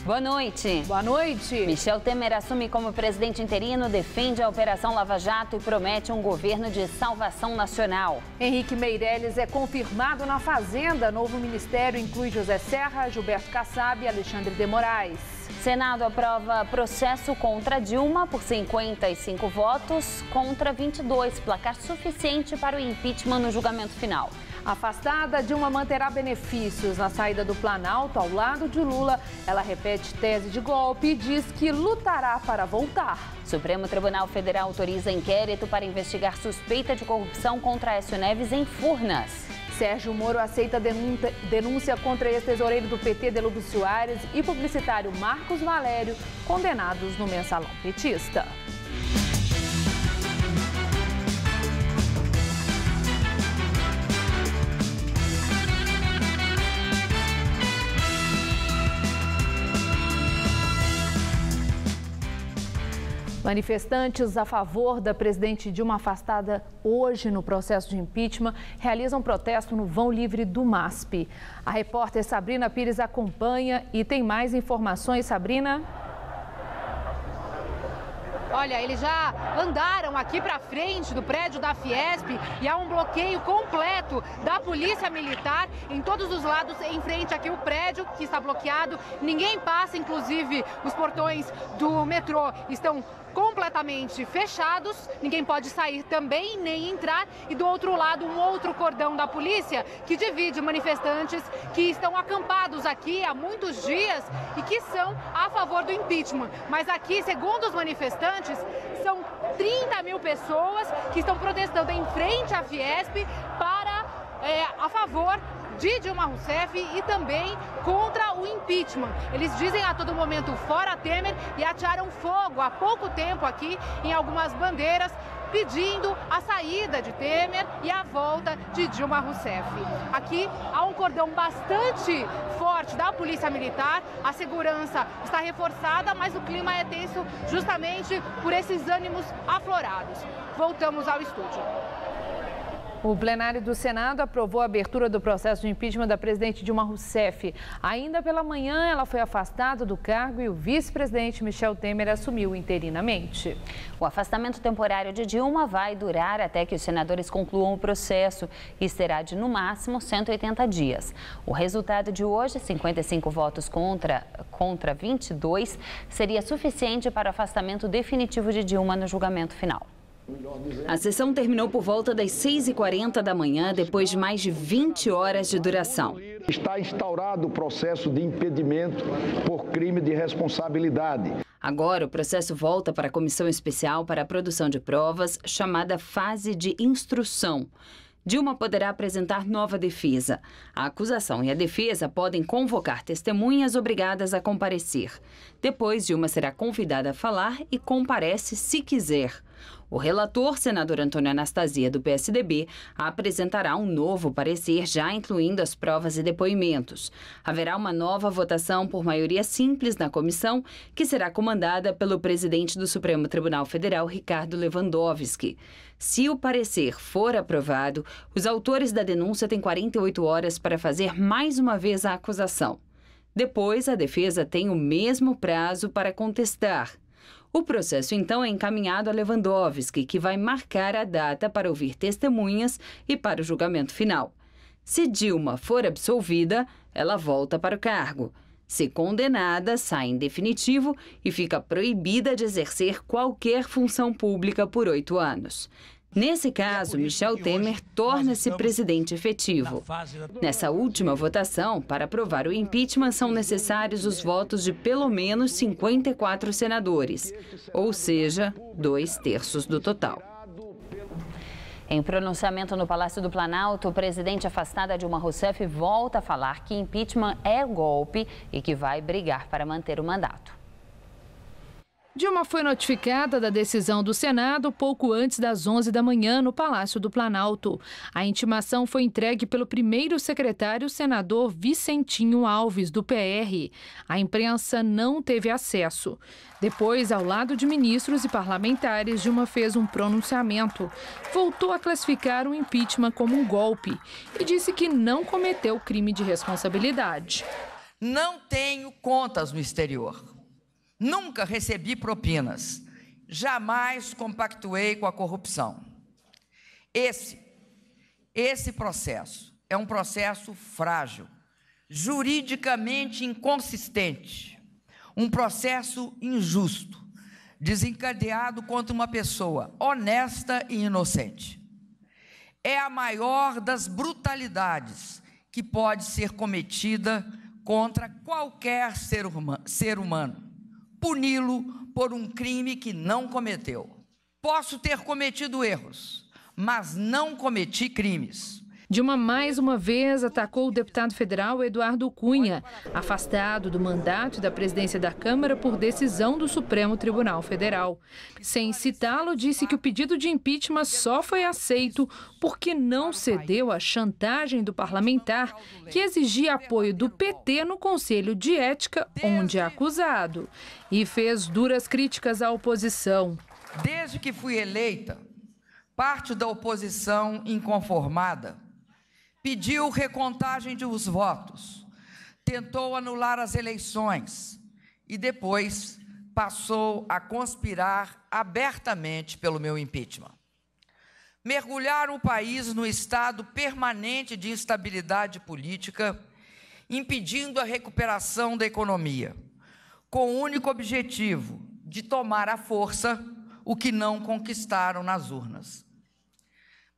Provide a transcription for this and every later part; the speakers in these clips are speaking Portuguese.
Boa noite. Boa noite. Michel Temer assume como presidente interino, defende a Operação Lava Jato e promete um governo de salvação nacional. Henrique Meirelles é confirmado na Fazenda. Novo ministério inclui José Serra, Gilberto Kassab e Alexandre de Moraes. Senado aprova processo contra Dilma por 55 votos contra 22, placar suficiente para o impeachment no julgamento final. Afastada, Dilma manterá benefícios na saída do Planalto ao lado de Lula. Ela repete tese de golpe e diz que lutará para voltar. Supremo Tribunal Federal autoriza inquérito para investigar suspeita de corrupção contra Aécio Neves em Furnas. Sérgio Moro aceita denúncia contra ex-tesoureiro do PT, Delúbio Soares, e publicitário Marcos Valério, condenados no mensalão petista. Manifestantes a favor da presidente Dilma afastada hoje no processo de impeachment realizam protesto no vão livre do MASP. A repórter Sabrina Pires acompanha e tem mais informações. Sabrina? Olha, eles já andaram aqui para frente do prédio da Fiesp e há um bloqueio completo da Polícia Militar em todos os lados em frente aqui o prédio que está bloqueado. Ninguém passa, inclusive os portões do metrô estão completamente fechados, ninguém pode sair também nem entrar, e do outro lado um outro cordão da polícia que divide manifestantes que estão acampados aqui há muitos dias e que são a favor do impeachment. Mas aqui, segundo os manifestantes, são 30 mil pessoas que estão protestando em frente à Fiesp a favor de Dilma Rousseff e também contra o impeachment. Eles dizem a todo momento fora Temer e atearam fogo há pouco tempo aqui em algumas bandeiras pedindo a saída de Temer e a volta de Dilma Rousseff. Aqui há um cordão bastante forte da Polícia Militar, a segurança está reforçada, mas o clima é tenso justamente por esses ânimos aflorados. Voltamos ao estúdio. O plenário do Senado aprovou a abertura do processo de impeachment da presidente Dilma Rousseff. Ainda pela manhã, ela foi afastada do cargo e o vice-presidente Michel Temer assumiu interinamente. O afastamento temporário de Dilma vai durar até que os senadores concluam o processo e será de, no máximo, 180 dias. O resultado de hoje, 55 votos contra 22, seria suficiente para o afastamento definitivo de Dilma no julgamento final. A sessão terminou por volta das 6h40 da manhã, depois de mais de 20 horas de duração. Está instaurado o processo de impedimento por crime de responsabilidade. Agora, o processo volta para a Comissão Especial para a Produção de Provas, chamada fase de instrução. Dilma poderá apresentar nova defesa. A acusação e a defesa podem convocar testemunhas obrigadas a comparecer. Depois, Dilma será convidada a falar e comparece se quiser. O relator, senador Antônio Anastasia, do PSDB, apresentará um novo parecer, já incluindo as provas e depoimentos. Haverá uma nova votação por maioria simples na comissão, que será comandada pelo presidente do Supremo Tribunal Federal, Ricardo Lewandowski. Se o parecer for aprovado, os autores da denúncia têm 48 horas para fazer mais uma vez a acusação. Depois, a defesa tem o mesmo prazo para contestar. O processo, então, é encaminhado a Lewandowski, que vai marcar a data para ouvir testemunhas e para o julgamento final. Se Dilma for absolvida, ela volta para o cargo. Se condenada, sai em definitivo e fica proibida de exercer qualquer função pública por 8 anos. Nesse caso, Michel Temer torna-se presidente efetivo. Nessa última votação, para aprovar o impeachment, são necessários os votos de pelo menos 54 senadores, ou seja, 2/3 do total. Em pronunciamento no Palácio do Planalto, o presidente afastada Dilma Rousseff volta a falar que impeachment é golpe e que vai brigar para manter o mandato. Dilma foi notificada da decisão do Senado pouco antes das 11 da manhã no Palácio do Planalto. A intimação foi entregue pelo primeiro secretário, senador Vicentinho Alves, do PR. A imprensa não teve acesso. Depois, ao lado de ministros e parlamentares, Dilma fez um pronunciamento. Voltou a classificar o impeachment como um golpe e disse que não cometeu crime de responsabilidade. Não tenho contas no exterior. Nunca recebi propinas. Jamais compactuei com a corrupção. Esse processo é um processo frágil, juridicamente inconsistente, um processo injusto, desencadeado contra uma pessoa honesta e inocente. É a maior das brutalidades que pode ser cometida contra qualquer ser humano, puni-lo por um crime que não cometeu. Posso ter cometido erros, mas não cometi crimes. Dilma mais uma vez atacou o deputado federal Eduardo Cunha, afastado do mandato e da presidência da Câmara por decisão do Supremo Tribunal Federal. Sem citá-lo, disse que o pedido de impeachment só foi aceito porque não cedeu à chantagem do parlamentar que exigia apoio do PT no Conselho de Ética, onde é acusado, e fez duras críticas à oposição. Desde que fui eleita, parte da oposição inconformada pediu recontagem dos votos, tentou anular as eleições e depois passou a conspirar abertamente pelo meu impeachment. Mergulhar o país no estado permanente de instabilidade política, impedindo a recuperação da economia, com o único objetivo de tomar à força o que não conquistaram nas urnas.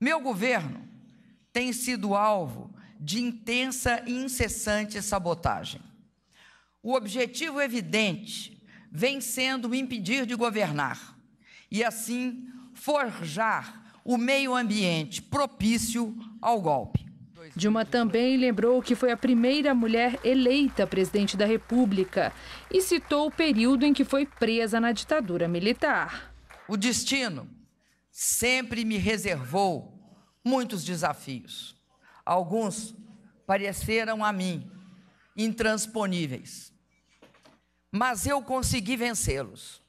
Meu governo tem sido alvo de intensa e incessante sabotagem. O objetivo evidente vem sendo me impedir de governar e, assim, forjar o meio ambiente propício ao golpe. Dilma também lembrou que foi a primeira mulher eleita presidente da República e citou o período em que foi presa na ditadura militar. O destino sempre me reservou muitos desafios. Alguns pareceram a mim intransponíveis, mas eu consegui vencê-los.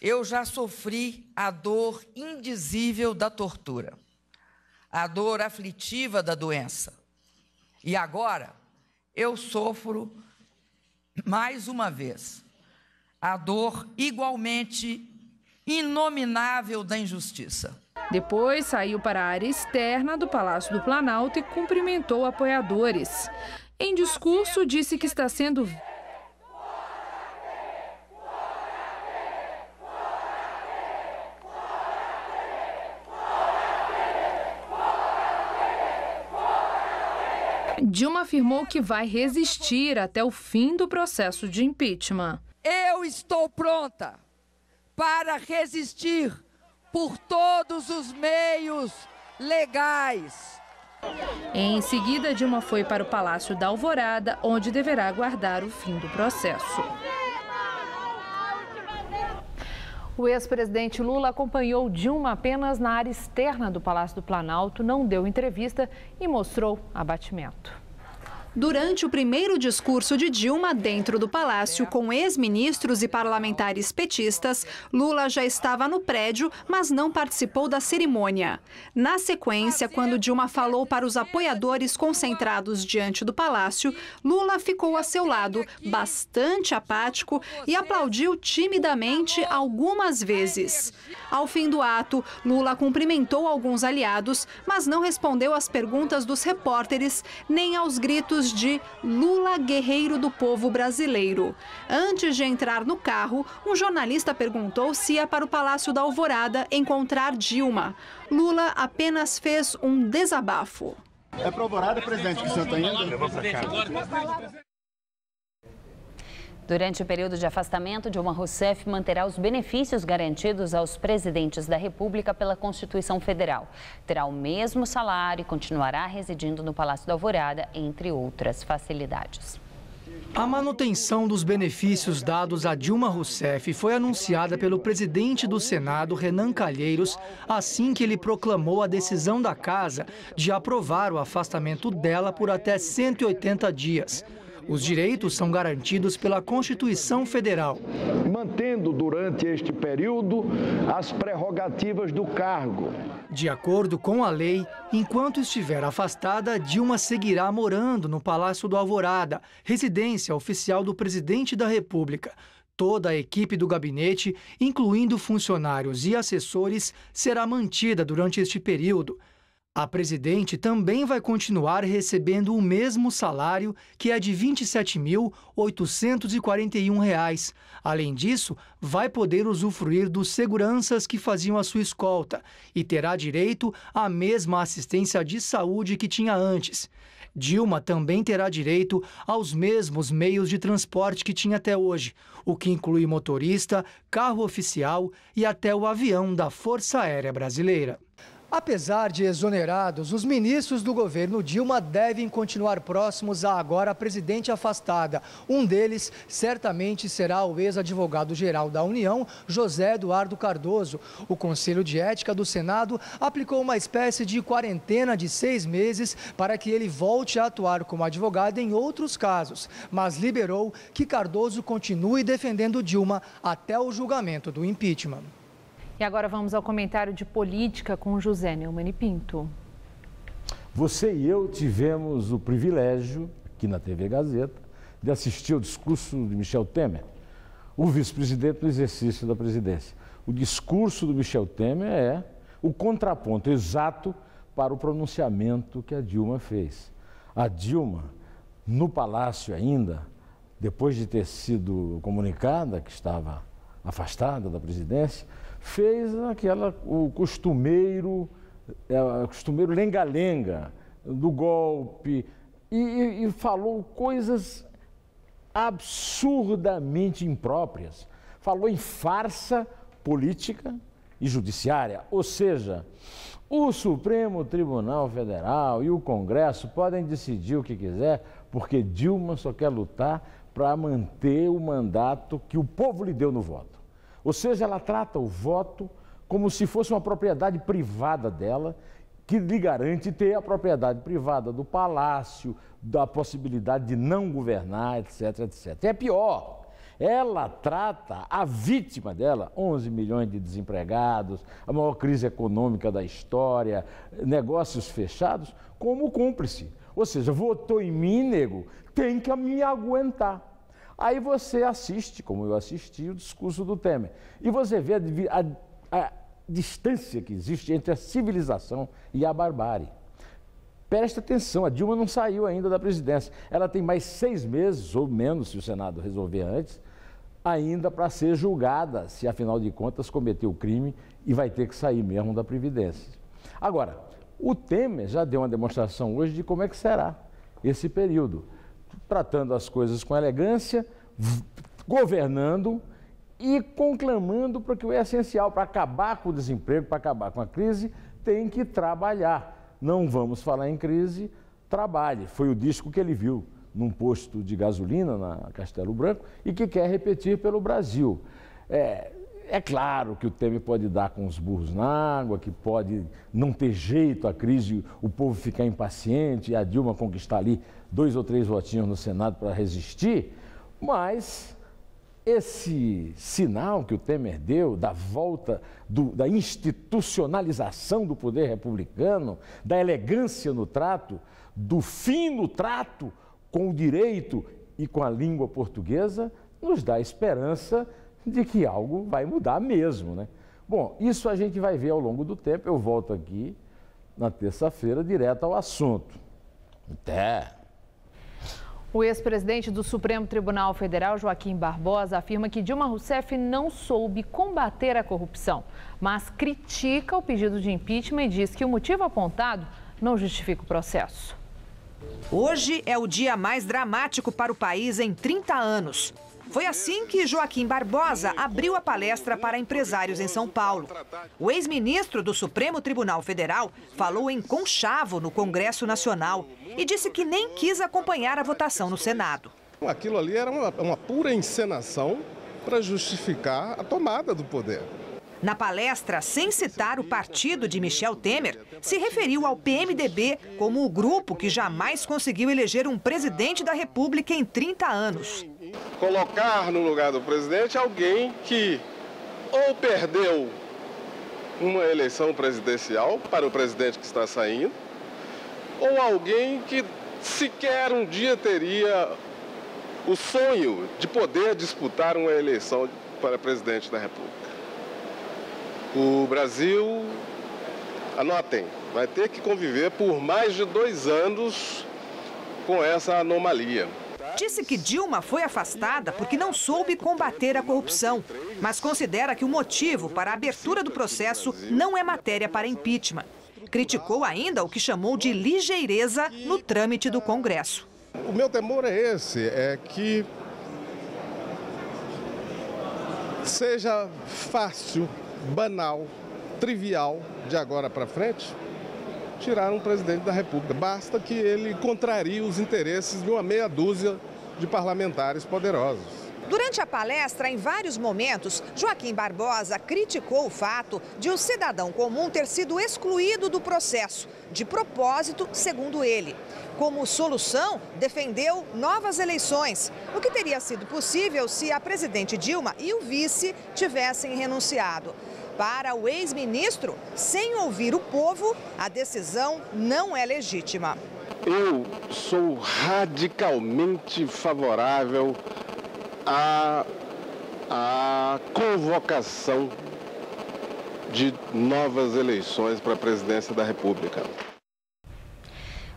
Eu já sofri a dor indizível da tortura, a dor aflitiva da doença. E agora eu sofro, mais uma vez, a dor igualmente inominável da injustiça. Depois saiu para a área externa do Palácio do Planalto e cumprimentou apoiadores. Em discurso, disse que está sendo Dilma afirmou que vai resistir até o fim do processo de impeachment. Eu estou pronta para resistir por todos os meios legais. Em seguida, Dilma foi para o Palácio da Alvorada, onde deverá aguardar o fim do processo. O ex-presidente Lula acompanhou Dilma apenas na área externa do Palácio do Planalto, não deu entrevista e mostrou abatimento. Durante o primeiro discurso de Dilma dentro do palácio, com ex-ministros e parlamentares petistas, Lula já estava no prédio, mas não participou da cerimônia. Na sequência, quando Dilma falou para os apoiadores concentrados diante do palácio, Lula ficou a seu lado, bastante apático, e aplaudiu timidamente algumas vezes. Ao fim do ato, Lula cumprimentou alguns aliados, mas não respondeu às perguntas dos repórteres, nem aos gritos de Lula, guerreiro do povo brasileiro. Antes de entrar no carro, um jornalista perguntou se ia para o Palácio da Alvorada encontrar Dilma. Lula apenas fez um desabafo. É para a Alvorada, presidente, que o senhor está indo? Eu vou para cá. Durante o período de afastamento, Dilma Rousseff manterá os benefícios garantidos aos presidentes da República pela Constituição Federal. Terá o mesmo salário e continuará residindo no Palácio da Alvorada, entre outras facilidades. A manutenção dos benefícios dados a Dilma Rousseff foi anunciada pelo presidente do Senado, Renan Calheiros, assim que ele proclamou a decisão da Casa de aprovar o afastamento dela por até 180 dias. Os direitos são garantidos pela Constituição Federal, mantendo durante este período as prerrogativas do cargo. De acordo com a lei, enquanto estiver afastada, Dilma seguirá morando no Palácio do Alvorada, residência oficial do presidente da República. Toda a equipe do gabinete, incluindo funcionários e assessores, será mantida durante este período. A presidente também vai continuar recebendo o mesmo salário, que é de R$ 27.841. Além disso, vai poder usufruir dos seguranças que faziam a sua escolta e terá direito à mesma assistência de saúde que tinha antes. Dilma também terá direito aos mesmos meios de transporte que tinha até hoje, o que inclui motorista, carro oficial e até o avião da Força Aérea Brasileira. Apesar de exonerados, os ministros do governo Dilma devem continuar próximos à agora presidente afastada. Um deles certamente será o ex-advogado-geral da União, José Eduardo Cardoso. O Conselho de Ética do Senado aplicou uma espécie de quarentena de 6 meses para que ele volte a atuar como advogado em outros casos, mas liberou que Cardoso continue defendendo Dilma até o julgamento do impeachment. E agora vamos ao comentário de política com José Neumann e Pinto. Você e eu tivemos o privilégio, aqui na TV Gazeta, de assistir ao discurso de Michel Temer, o vice-presidente no exercício da presidência. O discurso do Michel Temer é o contraponto exato para o pronunciamento que a Dilma fez. A Dilma, no palácio ainda, depois de ter sido comunicada que estava afastada da presidência, fez o costumeiro lenga-lenga do golpe e falou coisas absurdamente impróprias. Falou em farsa política e judiciária, ou seja, o Supremo Tribunal Federal e o Congresso podem decidir o que quiser, porque Dilma só quer lutar para manter o mandato que o povo lhe deu no voto. Ou seja, ela trata o voto como se fosse uma propriedade privada dela, que lhe garante ter a propriedade privada do palácio, da possibilidade de não governar, etc, etc. E é pior, ela trata a vítima dela, 11 milhões de desempregados, a maior crise econômica da história, negócios fechados, como cúmplice. Ou seja, votou em mim, nego, tem que me aguentar. Aí você assiste, como eu assisti, o discurso do Temer. E você vê a distância que existe entre a civilização e a barbárie. Presta atenção, a Dilma não saiu ainda da presidência. Ela tem mais 6 meses, ou menos, se o Senado resolver antes, ainda para ser julgada, se afinal de contas cometeu crime e vai ter que sair mesmo da Previdência. Agora, o Temer já deu uma demonstração hoje de como é que será esse período. Tratando as coisas com elegância, governando e conclamando para que o essencial para acabar com o desemprego, para acabar com a crise, tem que trabalhar. Não vamos falar em crise, trabalhe. Foi o disco que ele viu num posto de gasolina na Castelo Branco e que quer repetir pelo Brasil. É claro que o Temer pode dar com os burros na água, que pode não ter jeito a crise, o povo ficar impaciente e a Dilma conquistar ali 2 ou 3 votinhos no Senado para resistir, mas esse sinal que o Temer deu da volta, da institucionalização do poder republicano, da elegância no trato, do fim no trato com o direito e com a língua portuguesa, nos dá esperança de que algo vai mudar mesmo, né? Bom, isso a gente vai ver ao longo do tempo. Eu volto aqui na terça-feira direto ao assunto. Até! O ex-presidente do Supremo Tribunal Federal, Joaquim Barbosa, afirma que Dilma Rousseff não soube combater a corrupção, mas critica o pedido de impeachment e diz que o motivo apontado não justifica o processo. Hoje é o dia mais dramático para o país em 30 anos. Foi assim que Joaquim Barbosa abriu a palestra para empresários em São Paulo. O ex-ministro do Supremo Tribunal Federal falou em Conchavo no Congresso Nacional e disse que nem quis acompanhar a votação no Senado. Aquilo ali era uma pura encenação para justificar a tomada do poder. Na palestra, sem citar o partido de Michel Temer, se referiu ao PMDB como o grupo que jamais conseguiu eleger um presidente da República em 30 anos. Colocar no lugar do presidente alguém que ou perdeu uma eleição presidencial para o presidente que está saindo, ou alguém que sequer um dia teria o sonho de poder disputar uma eleição para presidente da República. O Brasil, anotem, vai ter que conviver por mais de 2 anos com essa anomalia. Disse que Dilma foi afastada porque não soube combater a corrupção, mas considera que o motivo para a abertura do processo não é matéria para impeachment. Criticou ainda o que chamou de ligeireza no trâmite do Congresso. O meu temor é esse, é que seja fácil, banal, trivial, de agora para frente, tirar um presidente da República. Basta que ele contrarie os interesses de uma meia dúzia de parlamentares poderosos. Durante a palestra, em vários momentos, Joaquim Barbosa criticou o fato de o cidadão comum ter sido excluído do processo, de propósito, segundo ele. Como solução, defendeu novas eleições, o que teria sido possível se a presidente Dilma e o vice tivessem renunciado. Para o ex-ministro, sem ouvir o povo, a decisão não é legítima. Eu sou radicalmente favorável à convocação de novas eleições para a presidência da República.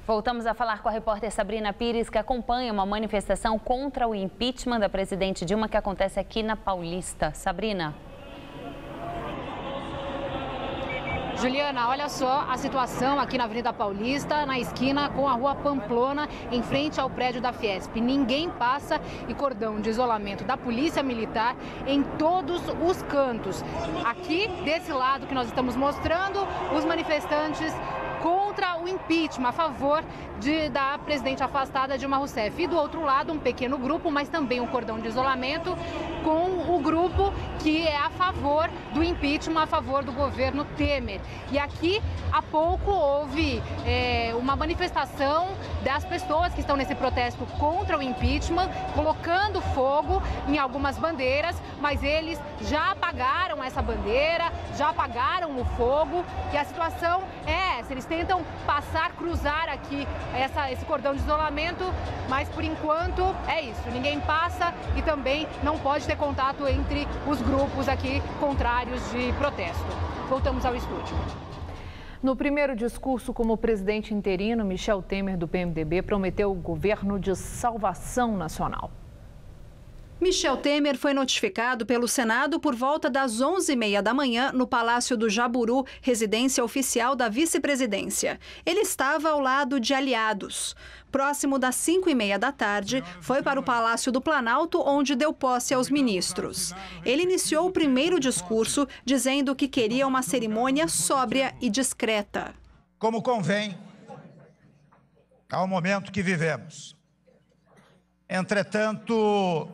Voltamos a falar com a repórter Sabrina Pires, que acompanha uma manifestação contra o impeachment da presidente Dilma que acontece aqui na Paulista. Sabrina. Juliana, olha só a situação aqui na Avenida Paulista, na esquina com a Rua Pamplona, em frente ao prédio da Fiesp. Ninguém passa e cordão de isolamento da Polícia Militar em todos os cantos. Aqui, desse lado que nós estamos mostrando, os manifestantes contra o impeachment, a favor da presidente afastada Dilma Rousseff. E do outro lado, um pequeno grupo, mas também um cordão de isolamento com o grupo que é a favor do impeachment, a favor do governo Temer. E aqui, há pouco, houve uma manifestação das pessoas que estão nesse protesto contra o impeachment, colocando fogo em algumas bandeiras, mas eles já apagaram essa bandeira, já apagaram o fogo, e a situação é essa. Eles tentam passar, cruzar aqui esse cordão de isolamento, mas por enquanto é isso. Ninguém passa e também não pode ter contato entre os grupos aqui contrários de protesto. Voltamos ao estúdio. No primeiro discurso como presidente interino, Michel Temer, do PMDB, prometeu o governo de salvação nacional. Michel Temer foi notificado pelo Senado por volta das 11h30 da manhã no Palácio do Jaburu, residência oficial da vice-presidência. Ele estava ao lado de aliados. Próximo das 5h30 da tarde, foi para o Palácio do Planalto, onde deu posse aos ministros. Ele iniciou o primeiro discurso dizendo que queria uma cerimônia sóbria e discreta. Como convém ao momento que vivemos. Entretanto,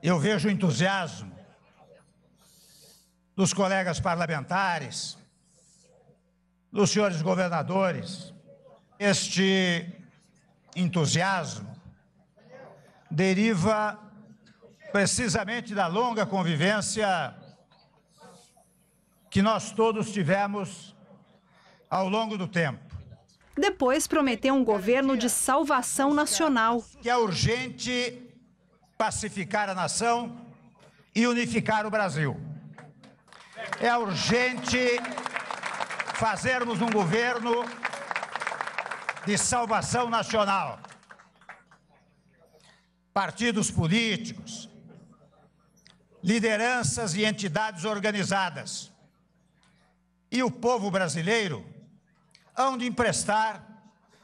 eu vejo o entusiasmo dos colegas parlamentares, dos senhores governadores. Este entusiasmo deriva precisamente da longa convivência que nós todos tivemos ao longo do tempo. Depois prometeu um governo de salvação nacional. Que é urgente pacificar a nação e unificar o Brasil. É urgente fazermos um governo de salvação nacional. Partidos políticos, lideranças e entidades organizadas e o povo brasileiro hão de emprestar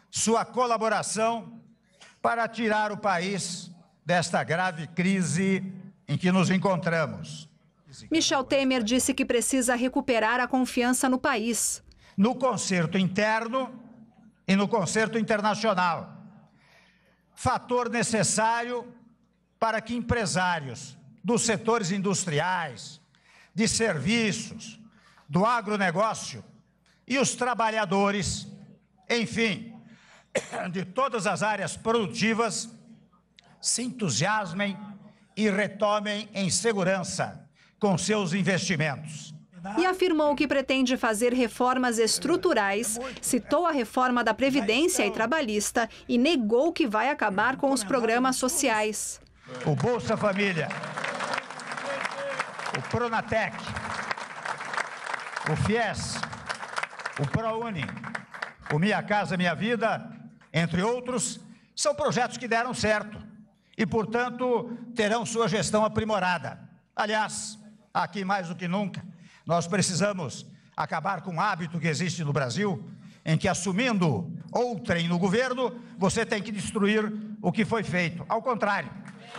sua colaboração para tirar o país desta grave crise em que nos encontramos. Michel Temer disse que precisa recuperar a confiança no país. No concerto interno e no concerto internacional. Fator necessário para que empresários dos setores industriais, de serviços, do agronegócio e os trabalhadores, enfim, de todas as áreas produtivas, se entusiasmem e retomem em segurança com seus investimentos. E afirmou que pretende fazer reformas estruturais, citou a reforma da Previdência e Trabalhista e negou que vai acabar com os programas sociais. O Bolsa Família, o Pronatec, o FIES, o ProUni, o Minha Casa Minha Vida, entre outros, são projetos que deram certo e, portanto, terão sua gestão aprimorada. Aliás, aqui mais do que nunca, nós precisamos acabar com um hábito que existe no Brasil, em que, assumindo outrem no governo, você tem que destruir o que foi feito. Ao contrário,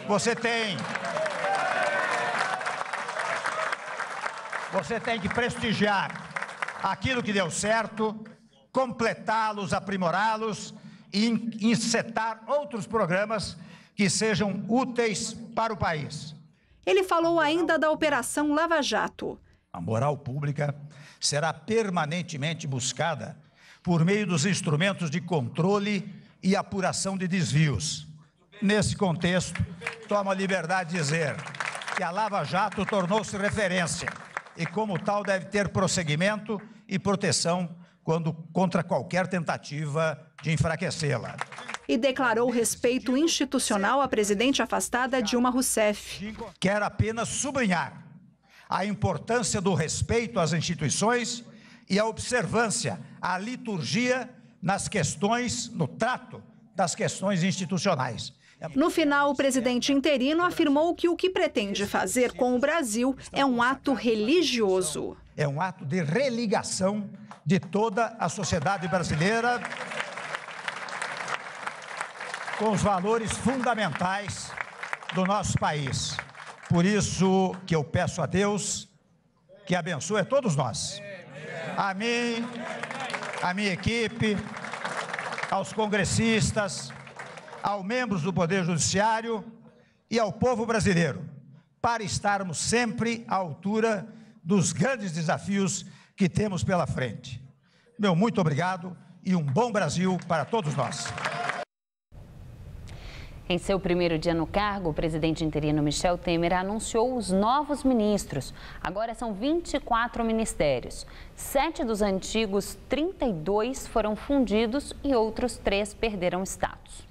você tem que prestigiar aquilo que deu certo, completá-los, aprimorá-los e encetar outros programas que sejam úteis para o país. Ele falou ainda da Operação Lava Jato. A moral pública será permanentemente buscada por meio dos instrumentos de controle e apuração de desvios. Nesse contexto, tomo a liberdade de dizer que a Lava Jato tornou-se referência e, como tal, deve ter prosseguimento e proteção contra qualquer tentativa de enfraquecê-la. E declarou respeito institucional à presidente afastada Dilma Rousseff. Quero apenas sublinhar a importância do respeito às instituições e a observância à liturgia nas questões, no trato das questões institucionais. No final, o presidente interino afirmou que o que pretende fazer com o Brasil é um ato religioso. É um ato de religação de toda a sociedade brasileira com os valores fundamentais do nosso país. Por isso que eu peço a Deus que abençoe a todos nós, a mim, a minha equipe, aos congressistas, aos membros do Poder Judiciário e ao povo brasileiro, para estarmos sempre à altura dos grandes desafios que temos pela frente. Meu muito obrigado e um bom Brasil para todos nós. Em seu primeiro dia no cargo, o presidente interino Michel Temer anunciou os novos ministros. Agora são 24 ministérios. 7 dos antigos 32 foram fundidos e outros 3 perderam status.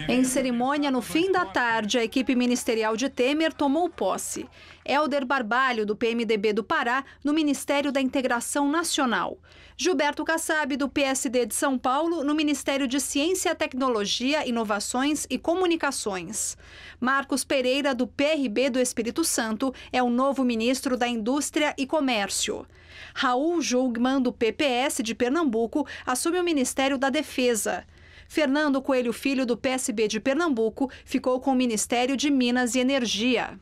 Em cerimônia, no fim da tarde, a equipe ministerial de Temer tomou posse. Hélder Barbalho, do PMDB do Pará, no Ministério da Integração Nacional. Gilberto Kassab, do PSD de São Paulo, no Ministério de Ciência, Tecnologia, Inovações e Comunicações. Marcos Pereira, do PRB do Espírito Santo, é o novo ministro da Indústria e Comércio. Raul Jungmann, do PPS de Pernambuco, assume o Ministério da Defesa. Fernando Coelho Filho, do PSB de Pernambuco, ficou com o Ministério de Minas e Energia.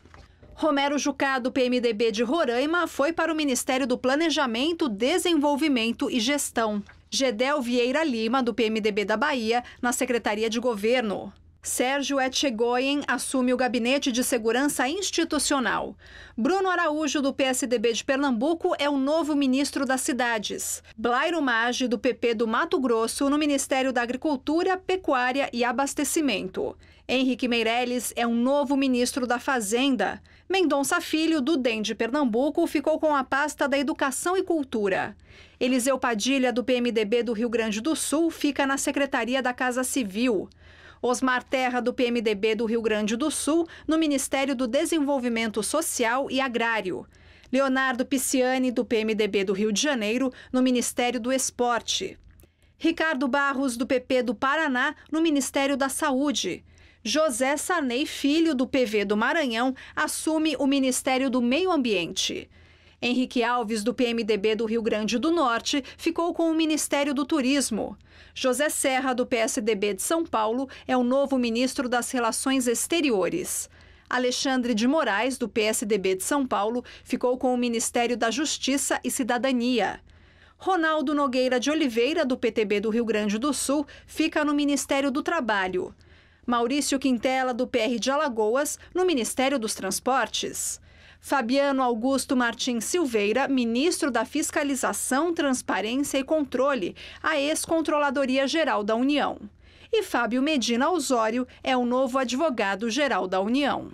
Romero Jucá, do PMDB de Roraima, foi para o Ministério do Planejamento, Desenvolvimento e Gestão. Gedel Vieira Lima, do PMDB da Bahia, na Secretaria de Governo. Sérgio Etchegoyen assume o Gabinete de Segurança Institucional. Bruno Araújo, do PSDB de Pernambuco, é o novo ministro das Cidades. Blairo Maggi, do PP do Mato Grosso, no Ministério da Agricultura, Pecuária e Abastecimento. Henrique Meirelles é um novo ministro da Fazenda. Mendonça Filho, do DEM de Pernambuco, ficou com a pasta da Educação e Cultura. Eliseu Padilha, do PMDB do Rio Grande do Sul, fica na Secretaria da Casa Civil. Osmar Terra, do PMDB do Rio Grande do Sul, no Ministério do Desenvolvimento Social e Agrário. Leonardo Pisciani, do PMDB do Rio de Janeiro, no Ministério do Esporte. Ricardo Barros, do PP do Paraná, no Ministério da Saúde. José Sarney Filho, do PV do Maranhão, assume o Ministério do Meio Ambiente. Henrique Alves, do PMDB do Rio Grande do Norte, ficou com o Ministério do Turismo. José Serra, do PSDB de São Paulo, é o novo ministro das Relações Exteriores. Alexandre de Moraes, do PSDB de São Paulo, ficou com o Ministério da Justiça e Cidadania. Ronaldo Nogueira de Oliveira, do PTB do Rio Grande do Sul, fica no Ministério do Trabalho. Maurício Quintela, do PR de Alagoas, no Ministério dos Transportes. Fabiano Augusto Martins Silveira, ministro da Fiscalização, Transparência e Controle, a ex-Controladoria Geral da União. E Fábio Medina Osório é o novo advogado-geral da União.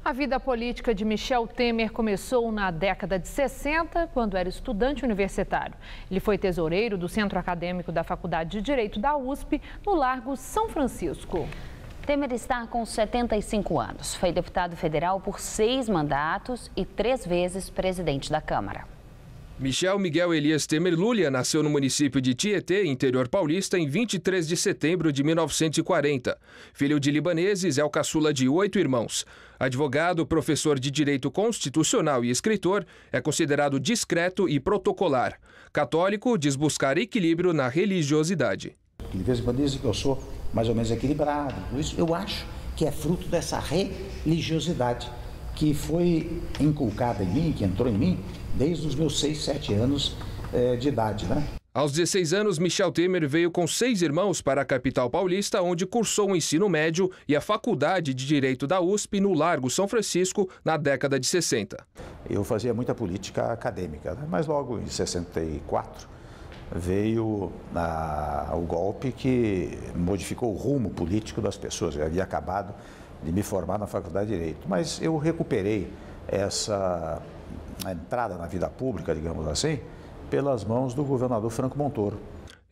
A vida política de Michel Temer começou na década de 60, quando era estudante universitário. Ele foi tesoureiro do Centro Acadêmico da Faculdade de Direito da USP, no Largo São Francisco. Temer está com 75 anos. Foi deputado federal por 6 mandatos e 3 vezes presidente da Câmara. Michel Miguel Elias Temer Lulia nasceu no município de Tietê, interior paulista, em 23 de setembro de 1940. Filho de libaneses, é o caçula de 8 irmãos. Advogado, professor de Direito Constitucional e escritor, é considerado discreto e protocolar. Católico, diz buscar equilíbrio na religiosidade. De vez em quando dizem que eu sou mais ou menos equilibrado. Por isso, eu acho que é fruto dessa religiosidade que foi inculcada em mim, que entrou em mim, desde os meus 6, 7 anos de idade, né? Aos 16 anos, Michel Temer veio com 6 irmãos para a capital paulista, onde cursou o ensino médio e a Faculdade de Direito da USP no Largo São Francisco, na década de 60. Eu fazia muita política acadêmica, né? Mas logo em 64 veio o golpe que modificou o rumo político das pessoas. Eu havia acabado de me formar na Faculdade de Direito, mas eu recuperei essa entrada na vida pública, digamos assim, pelas mãos do governador Franco Montoro.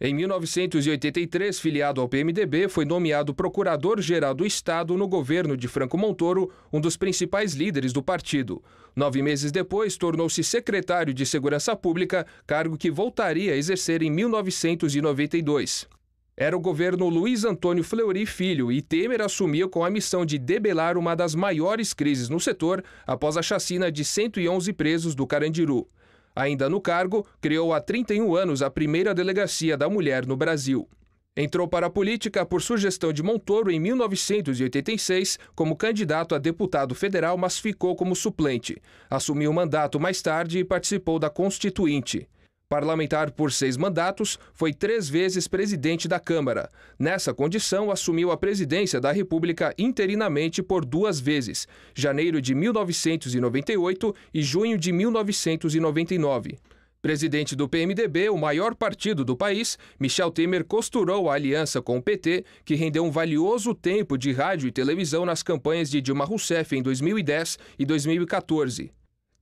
Em 1983, filiado ao PMDB, foi nomeado procurador-geral do Estado no governo de Franco Montoro, um dos principais líderes do partido. 9 meses depois, tornou-se secretário de Segurança Pública, cargo que voltaria a exercer em 1992. Era o governo Luiz Antônio Fleury Filho e Temer assumiu com a missão de debelar uma das maiores crises no setor após a chacina de 111 presos do Carandiru. Ainda no cargo, criou há 31 anos a primeira delegacia da mulher no Brasil. Entrou para a política por sugestão de Montoro em 1986 como candidato a deputado federal, mas ficou como suplente. Assumiu o mandato mais tarde e participou da Constituinte. Parlamentar por 6 mandatos, foi 3 vezes presidente da Câmara. Nessa condição, assumiu a presidência da República interinamente por 2 vezes, janeiro de 1998 e junho de 1999. Presidente do PMDB, o maior partido do país, Michel Temer costurou a aliança com o PT, que rendeu um valioso tempo de rádio e televisão nas campanhas de Dilma Rousseff em 2010 e 2014.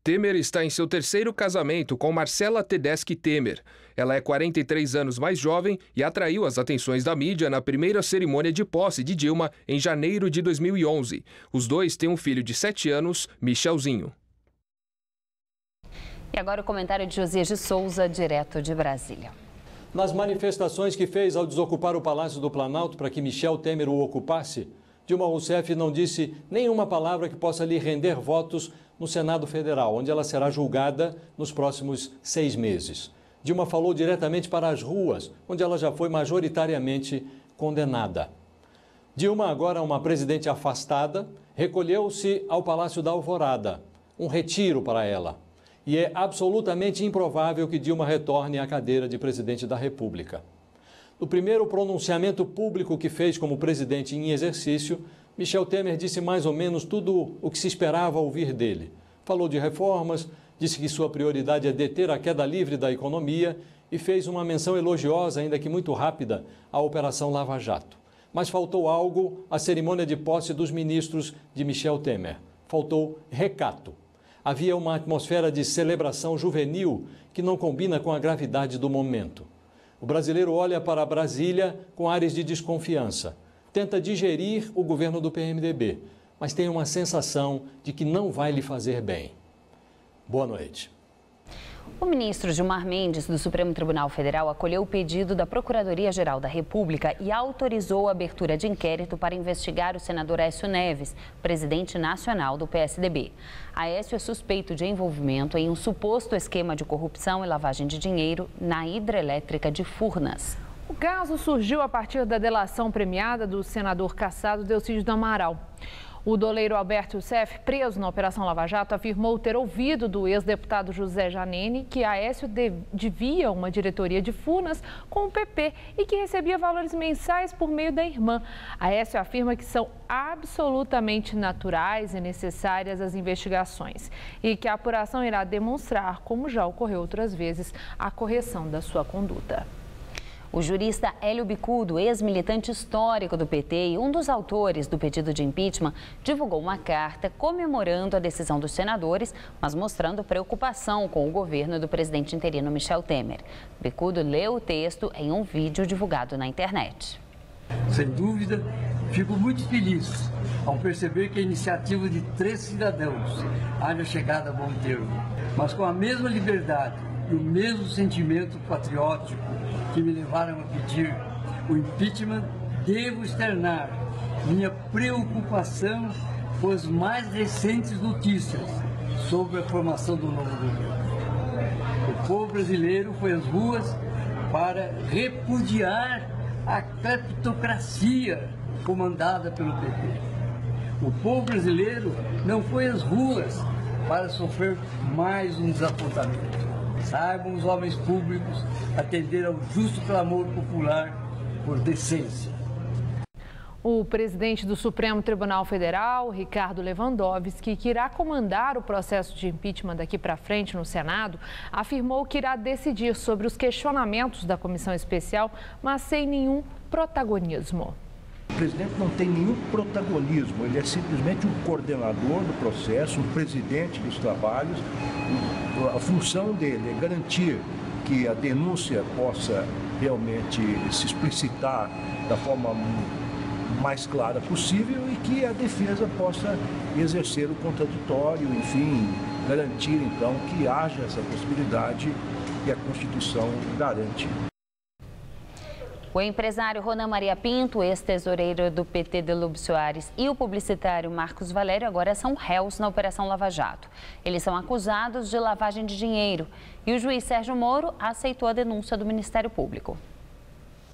Temer está em seu 3º casamento com Marcela Tedeschi Temer. Ela é 43 anos mais jovem e atraiu as atenções da mídia na primeira cerimônia de posse de Dilma em janeiro de 2011. Os dois têm um filho de 7 anos, Michelzinho. E agora o comentário de Josias de Souza, direto de Brasília. Nas manifestações que fez ao desocupar o Palácio do Planalto para que Michel Temer o ocupasse, Dilma Rousseff não disse nenhuma palavra que possa lhe render votos no Senado Federal, onde ela será julgada nos próximos 6 meses. Dilma falou diretamente para as ruas, onde ela já foi majoritariamente condenada. Dilma, agora uma presidente afastada, recolheu-se ao Palácio da Alvorada, um retiro para ela. E é absolutamente improvável que Dilma retorne à cadeira de presidente da República. No primeiro pronunciamento público que fez como presidente em exercício, Michel Temer disse mais ou menos tudo o que se esperava ouvir dele. Falou de reformas, disse que sua prioridade é deter a queda livre da economia e fez uma menção elogiosa, ainda que muito rápida, à Operação Lava Jato. Mas faltou algo à cerimônia de posse dos ministros de Michel Temer. Faltou recato. Havia uma atmosfera de celebração juvenil que não combina com a gravidade do momento. O brasileiro olha para Brasília com ares de desconfiança. Tenta digerir o governo do PMDB, mas tem uma sensação de que não vai lhe fazer bem. Boa noite. O ministro Gilmar Mendes, do Supremo Tribunal Federal, acolheu o pedido da Procuradoria-Geral da República e autorizou a abertura de inquérito para investigar o senador Aécio Neves, presidente nacional do PSDB. Aécio é suspeito de envolvimento em um suposto esquema de corrupção e lavagem de dinheiro na hidrelétrica de Furnas. O caso surgiu a partir da delação premiada do senador cassado Delcídio do Amaral. O doleiro Alberto Youssef, preso na Operação Lava Jato, afirmou ter ouvido do ex-deputado José Janene que Aécio devia uma diretoria de Furnas com o PP e que recebia valores mensais por meio da irmã. Aécio afirma que são absolutamente naturais e necessárias as investigações e que a apuração irá demonstrar, como já ocorreu outras vezes, a correção da sua conduta. O jurista Hélio Bicudo, ex-militante histórico do PT e um dos autores do pedido de impeachment, divulgou uma carta comemorando a decisão dos senadores, mas mostrando preocupação com o governo do presidente interino Michel Temer. Bicudo leu o texto em um vídeo divulgado na internet. Sem dúvida, fico muito feliz ao perceber que a iniciativa de 3 cidadãos haja chegado a bom termo, mas com a mesma liberdade e o mesmo sentimento patriótico que me levaram a pedir o impeachment, devo externar minha preocupação com as mais recentes notícias sobre a formação do novo governo. O povo brasileiro foi às ruas para repudiar a cleptocracia comandada pelo PT. O povo brasileiro não foi às ruas para sofrer mais um desapontamento. Saibam os homens públicos atender ao justo clamor popular por decência. O presidente do Supremo Tribunal Federal, Ricardo Lewandowski, que irá comandar o processo de impeachment daqui para frente no Senado, afirmou que irá decidir sobre os questionamentos da comissão especial, mas sem nenhum protagonismo. O presidente não tem nenhum protagonismo, ele é simplesmente um coordenador do processo, um presidente dos trabalhos. A função dele é garantir que a denúncia possa realmente se explicitar da forma mais clara possível e que a defesa possa exercer o contraditório, enfim, garantir então que haja essa possibilidade que a Constituição garante. O empresário Ronan Maria Pinto, ex-tesoureiro do PT Delúbio Soares, e o publicitário Marcos Valério agora são réus na Operação Lava Jato. Eles são acusados de lavagem de dinheiro e o juiz Sérgio Moro aceitou a denúncia do Ministério Público.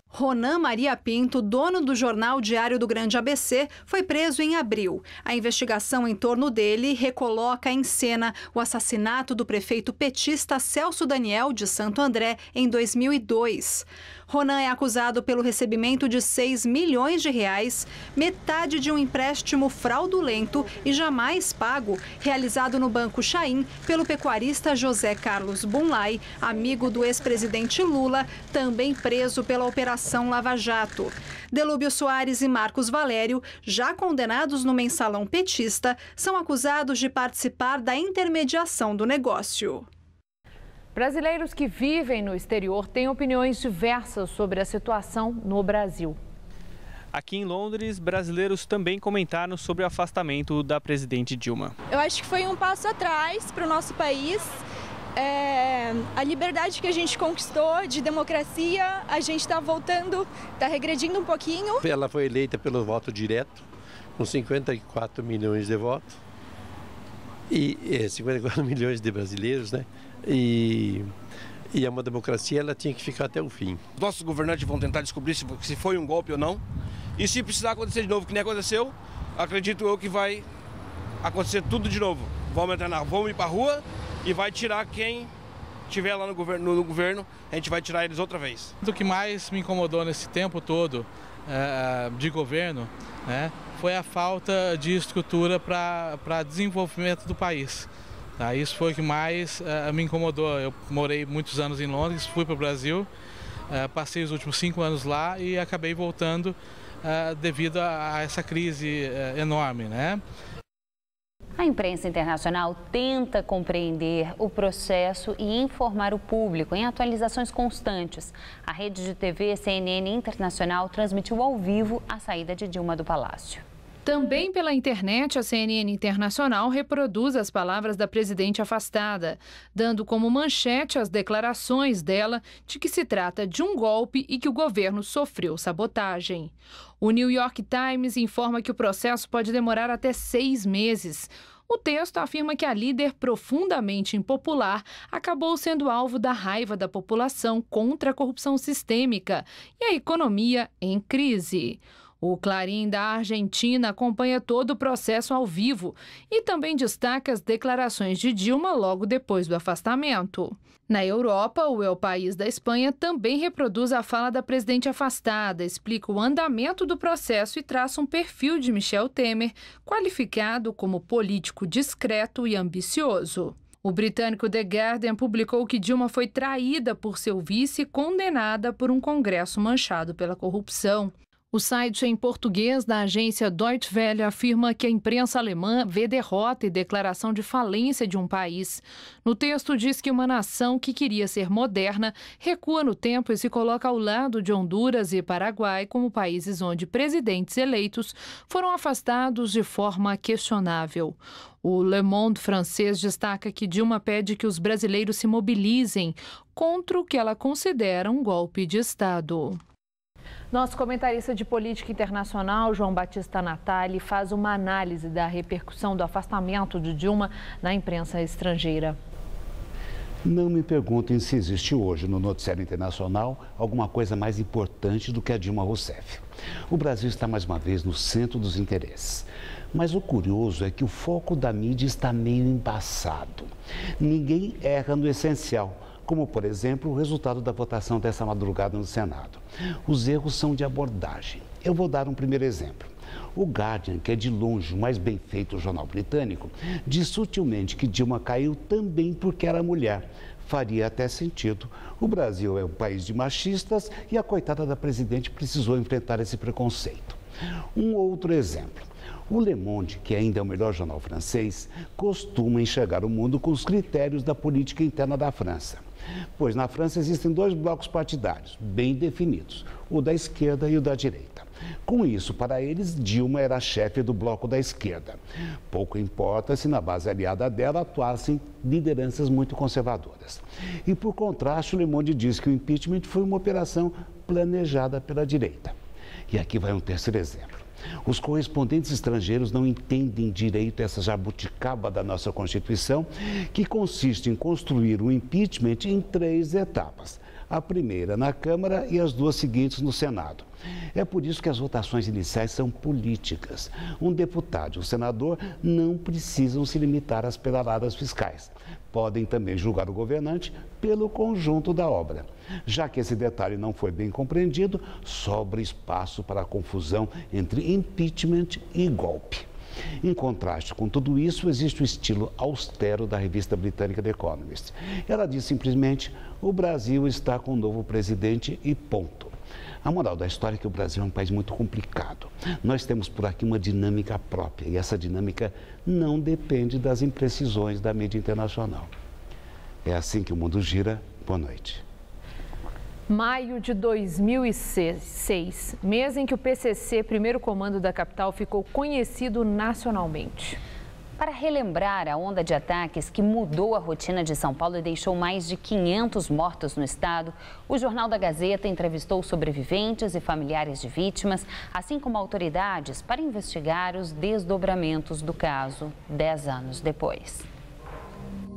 Ronan Maria Pinto, dono do jornal Diário do Grande ABC, foi preso em abril. A investigação em torno dele recoloca em cena o assassinato do prefeito petista Celso Daniel de Santo André em 2002. Ronan é acusado pelo recebimento de R$6 milhões, metade de um empréstimo fraudulento e jamais pago, realizado no Banco Chaim pelo pecuarista José Carlos Bunlai, amigo do ex-presidente Lula, também preso pela Operação Lava Jato. Delúbio Soares e Marcos Valério, já condenados no mensalão petista, são acusados de participar da intermediação do negócio. Brasileiros que vivem no exterior têm opiniões diversas sobre a situação no Brasil. Aqui em Londres, brasileiros também comentaram sobre o afastamento da presidente Dilma. Eu acho que foi um passo atrás para o nosso país. A liberdade que a gente conquistou de democracia, a gente está voltando, está regredindo um pouquinho. Ela foi eleita pelo voto direto, com 54 milhões de votos. E 54 milhões de brasileiros, né? E é uma democracia, ela tinha que ficar até o fim. Nossos governantes vão tentar descobrir se foi um golpe ou não. E se precisar acontecer de novo, que nem aconteceu, acredito eu que vai acontecer tudo de novo. Vamos ir para a rua e vai tirar quem estiver lá no governo, a gente vai tirar eles outra vez. O que mais me incomodou nesse tempo todo de governo, né, foi a falta de estrutura para desenvolvimento do país. Tá? Isso foi o que mais me incomodou. Eu morei muitos anos em Londres, fui para o Brasil, passei os últimos 5 anos lá e acabei voltando devido a essa crise enorme, né? A imprensa internacional tenta compreender o processo e informar o público em atualizações constantes. A rede de TV CNN Internacional transmitiu ao vivo a saída de Dilma do Palácio. Também pela internet, a CNN Internacional reproduz as palavras da presidente afastada, dando como manchete as declarações dela de que se trata de um golpe e que o governo sofreu sabotagem. O New York Times informa que o processo pode demorar até 6 meses. O texto afirma que a líder profundamente impopular acabou sendo alvo da raiva da população contra a corrupção sistêmica e a economia em crise. O Clarim da Argentina acompanha todo o processo ao vivo e também destaca as declarações de Dilma logo depois do afastamento. Na Europa, o El País da Espanha também reproduz a fala da presidente afastada, explica o andamento do processo e traça um perfil de Michel Temer, qualificado como político discreto e ambicioso. O britânico The Guardian publicou que Dilma foi traída por seu vice e condenada por um Congresso manchado pela corrupção. O site em português da agência Deutsche Welle afirma que a imprensa alemã vê derrota e declaração de falência de um país. No texto diz que uma nação que queria ser moderna recua no tempo e se coloca ao lado de Honduras e Paraguai como países onde presidentes eleitos foram afastados de forma questionável. O Le Monde francês destaca que Dilma pede que os brasileiros se mobilizem contra o que ela considera um golpe de Estado. Nosso comentarista de política internacional, João Batista Natali, faz uma análise da repercussão do afastamento de Dilma na imprensa estrangeira. Não me perguntem se existe hoje no noticiário internacional alguma coisa mais importante do que a Dilma Rousseff. O Brasil está mais uma vez no centro dos interesses. Mas o curioso é que o foco da mídia está meio embaçado. Ninguém erra no essencial, como, por exemplo, o resultado da votação dessa madrugada no Senado. Os erros são de abordagem. Eu vou dar um primeiro exemplo. O Guardian, que é de longe o mais bem feito jornal britânico, diz sutilmente que Dilma caiu também porque era mulher. Faria até sentido. O Brasil é um país de machistas e a coitada da presidente precisou enfrentar esse preconceito. Um outro exemplo. O Le Monde, que ainda é o melhor jornal francês, costuma enxergar o mundo com os critérios da política interna da França. Pois na França existem dois blocos partidários, bem definidos, o da esquerda e o da direita. Com isso, para eles, Dilma era a chefe do bloco da esquerda. Pouco importa se na base aliada dela atuassem lideranças muito conservadoras. E por contraste, o Le Monde diz que o impeachment foi uma operação planejada pela direita. E aqui vai um terceiro exemplo. Os correspondentes estrangeiros não entendem direito essa jabuticaba da nossa Constituição, que consiste em construir o impeachment em 3 etapas. A primeira na Câmara e as 2 seguintes no Senado. É por isso que as votações iniciais são políticas. Um deputado e um senador não precisam se limitar às pedaladas fiscais. Podem também julgar o governante pelo conjunto da obra. Já que esse detalhe não foi bem compreendido, sobra espaço para a confusão entre impeachment e golpe. Em contraste com tudo isso, existe o estilo austero da revista britânica The Economist. Ela diz simplesmente: o Brasil está com um novo presidente e ponto. A moral da história é que o Brasil é um país muito complicado. Nós temos por aqui uma dinâmica própria e essa dinâmica não depende das imprecisões da mídia internacional. É assim que o mundo gira. Boa noite. Maio de 2006, mês em que o PCC, primeiro comando da capital, ficou conhecido nacionalmente. Para relembrar a onda de ataques que mudou a rotina de São Paulo e deixou mais de 500 mortos no estado, o Jornal da Gazeta entrevistou sobreviventes e familiares de vítimas, assim como autoridades, para investigar os desdobramentos do caso 10 anos depois.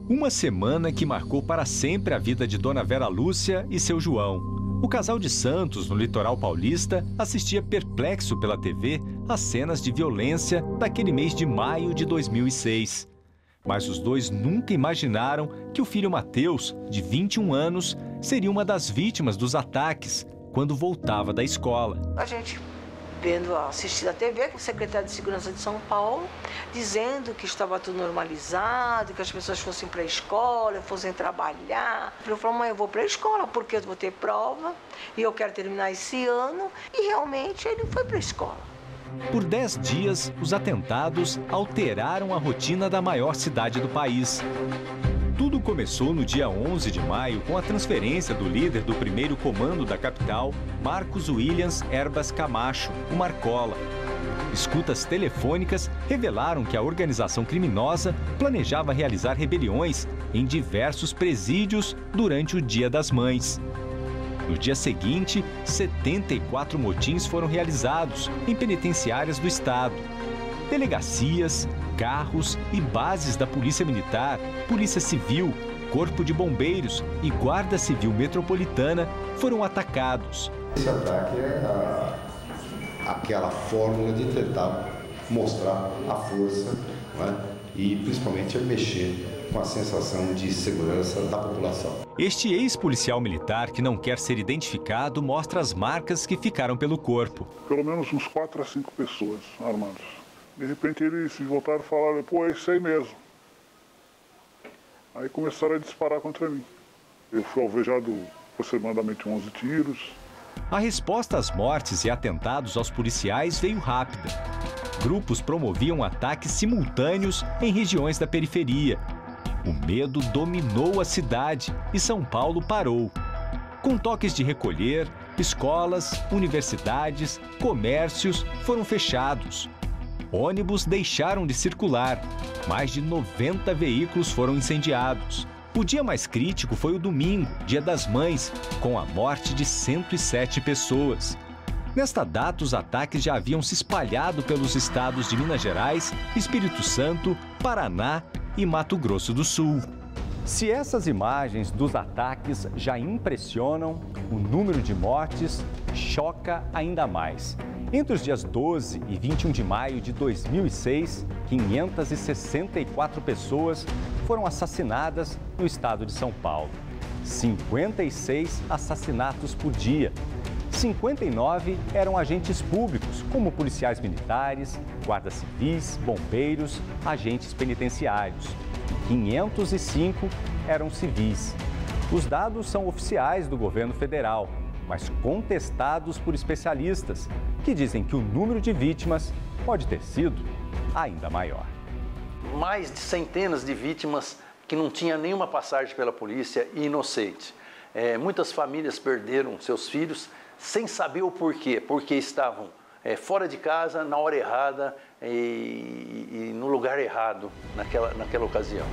Uma semana que marcou para sempre a vida de Dona Vera Lúcia e seu João. O casal de Santos, no litoral paulista, assistia perplexo pela TV às cenas de violência daquele mês de maio de 2006. Mas os dois nunca imaginaram que o filho Mateus, de 21 anos, seria uma das vítimas dos ataques quando voltava da escola. A gente assistindo a TV com o secretário de Segurança de São Paulo, dizendo que estava tudo normalizado, que as pessoas fossem para a escola, fossem trabalhar. Eu falei: mãe, eu vou para a escola porque eu vou ter prova e eu quero terminar esse ano. E realmente ele foi para a escola. Por 10 dias, os atentados alteraram a rotina da maior cidade do país. Tudo começou no dia 11 de maio com a transferência do líder do primeiro comando da capital, Marcos Williams Herbas Camacho, o Marcola. Escutas telefônicas revelaram que a organização criminosa planejava realizar rebeliões em diversos presídios durante o Dia das Mães. No dia seguinte, 74 motins foram realizados em penitenciárias do estado. Delegacias, carros e bases da Polícia Militar, Polícia Civil, Corpo de Bombeiros e Guarda Civil Metropolitana foram atacados. Esse ataque aquela fórmula de tentar mostrar a força, né? E principalmente mexer com a sensação de segurança da população. Este ex-policial militar, que não quer ser identificado, mostra as marcas que ficaram pelo corpo. Pelo menos uns 4 a 5 pessoas armadas. De repente eles se voltaram e falaram, pô, é isso aí mesmo. Aí começaram a disparar contra mim. Eu fui alvejado aproximadamente 11 tiros. A resposta às mortes e atentados aos policiais veio rápida. Grupos promoviam ataques simultâneos em regiões da periferia. O medo dominou a cidade e São Paulo parou. Com toques de recolher, escolas, universidades, comércios foram fechados. Ônibus deixaram de circular. Mais de 90 veículos foram incendiados. O dia mais crítico foi o domingo, Dia das Mães, com a morte de 107 pessoas. Nesta data, os ataques já haviam se espalhado pelos estados de Minas Gerais, Espírito Santo, Paraná e Mato Grosso do Sul. Se essas imagens dos ataques já impressionam, o número de mortes choca ainda mais. Entre os dias 12 e 21 de maio de 2006, 564 pessoas foram assassinadas no estado de São Paulo. 56 assassinatos por dia. 59 eram agentes públicos, como policiais militares, guardas civis, bombeiros, agentes penitenciários. 505 eram civis. Os dados são oficiais do governo federal, mas contestados por especialistas, que dizem que o número de vítimas pode ter sido ainda maior. Mais de centenas de vítimas que não tinham nenhuma passagem pela polícia e inocentes. Muitas famílias perderam seus filhos sem saber o porquê, porque estavam fora de casa, na hora errada e no lugar errado naquela ocasião.